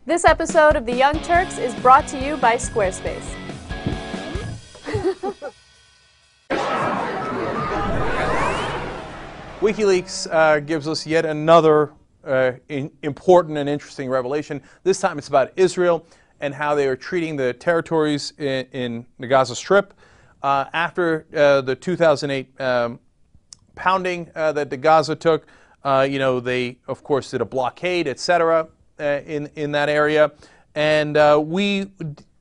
This episode of The Young Turks is brought to you by Squarespace. WikiLeaks gives us yet another important and interesting revelation. This time it's about Israel and how they are treating the territories in the Gaza Strip. After the 2008 pounding that the Gaza took, they, of course, did a blockade, etc., in that area. And we,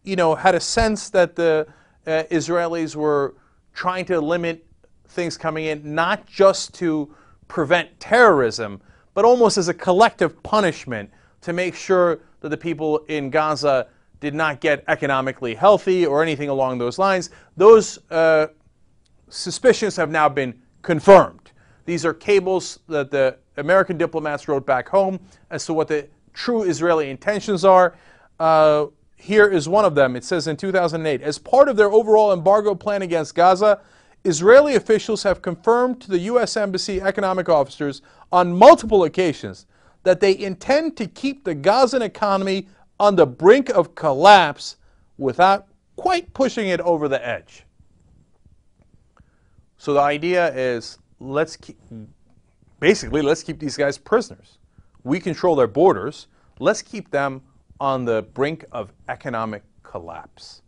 had a sense that the Israelis were trying to limit things coming in, not just to prevent terrorism, but almost as a collective punishment to make sure that the people in Gaza did not get economically healthy or anything along those lines. Those suspicions have now been confirmed. These are cables that the American diplomats wrote back home as to what the true Israeli intentions are. Here is one of them. It says in 2008, as part of their overall embargo plan against Gaza, Israeli officials have confirmed to the U.S. Embassy economic officers on multiple occasions that they intend to keep the Gazan economy on the brink of collapse without quite pushing it over the edge. So the idea is, let's keep these guys prisoners. We control their borders. Let's keep them on the brink of economic collapse.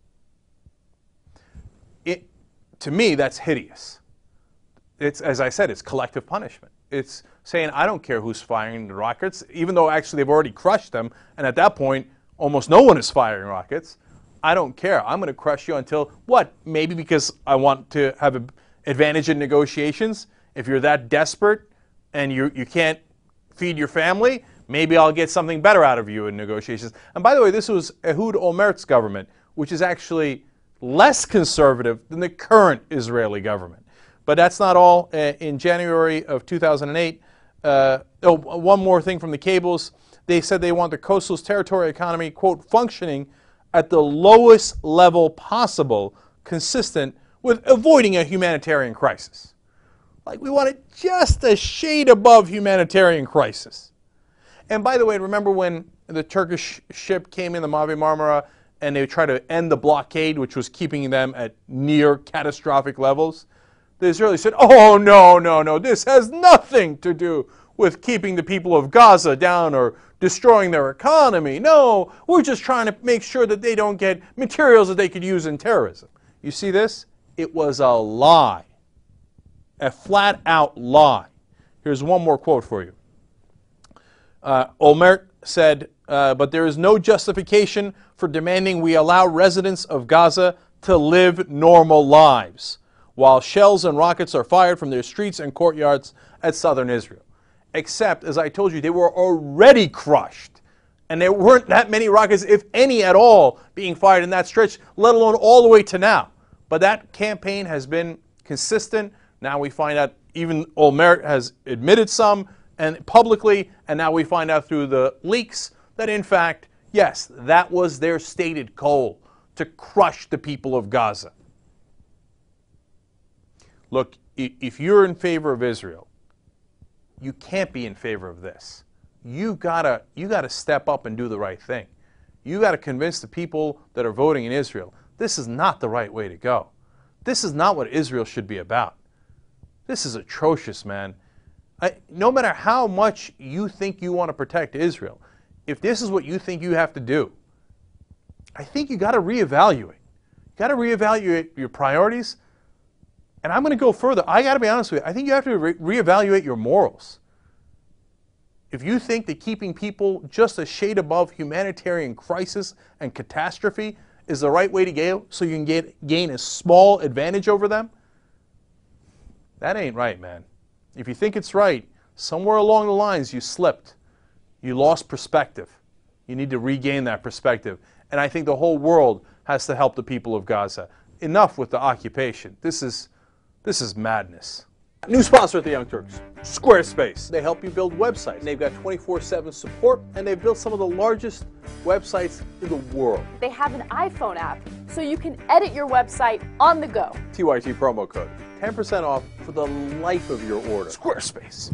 To me, that's hideous. It's, as I said, it's collective punishment. It's saying, I don't care who's firing the rockets, even though actually they've already crushed them, and at that point, almost no one is firing rockets. I don't care. I'm going to crush you until, what? Maybe because I want to have an advantage in negotiations. If you're that desperate and you can't feed your family, maybe I'll get something better out of you in negotiations. And by the way, this was Ehud Olmert's government, which is actually less conservative than the current Israeli government. But that's not all. In January of 2008, one more thing from the cables. They said they want the coastal territory economy, quote, functioning at the lowest level possible, consistent with avoiding a humanitarian crisis. Like, we want it just a shade above humanitarian crisis. And by the way, remember when the Turkish ship came in, the Mavi Marmara, and they tried to end the blockade, which was keeping them at near catastrophic levels? The Israelis said, oh, no, this has nothing to do with keeping the people of Gaza down or destroying their economy. No, we're just trying to make sure that they don't get materials that they could use in terrorism. You see this? It was a lie. A flat-out lie. Here's one more quote for you. Olmert said, but there is no justification for demanding we allow residents of Gaza to live normal lives while shells and rockets are fired from their streets and courtyards at southern Israel. Except, as I told you, they were already crushed. And there weren't that many rockets, if any at all, being fired in that stretch, let alone all the way to now. But that campaign has been consistent. Now we find out even Olmert has admitted some and publicly, and now we find out through the leaks that, in fact, yes, that was their stated goal, to crush the people of Gaza. Look, if you're in favor of Israel, you can't be in favor of this. You gotta step up and do the right thing. You gotta convince the people that are voting in Israel, this is not the right way to go. This is not what Israel should be about. This is atrocious, man. No matter how much you think you want to protect Israel, if this is what you think you have to do, I think you got to reevaluate. You got to reevaluate your priorities. And I'm going to go further. I got to be honest with you. I think you have to reevaluate your morals. If you think that keeping people just a shade above humanitarian crisis and catastrophe is the right way to go so you can gain a small advantage over them, that ain't right, man. If you think it's right, somewhere along the lines you slipped. You lost perspective. You need to regain that perspective. And I think the whole world has to help the people of Gaza. Enough with the occupation. This is madness. New sponsor at the Young Turks, Squarespace. They help you build websites. They've got 24/7 support, and they've built some of the largest websites in the world. They have an iPhone app, so you can edit your website on the go. TYT promo code. 10% off for the life of your order. Squarespace.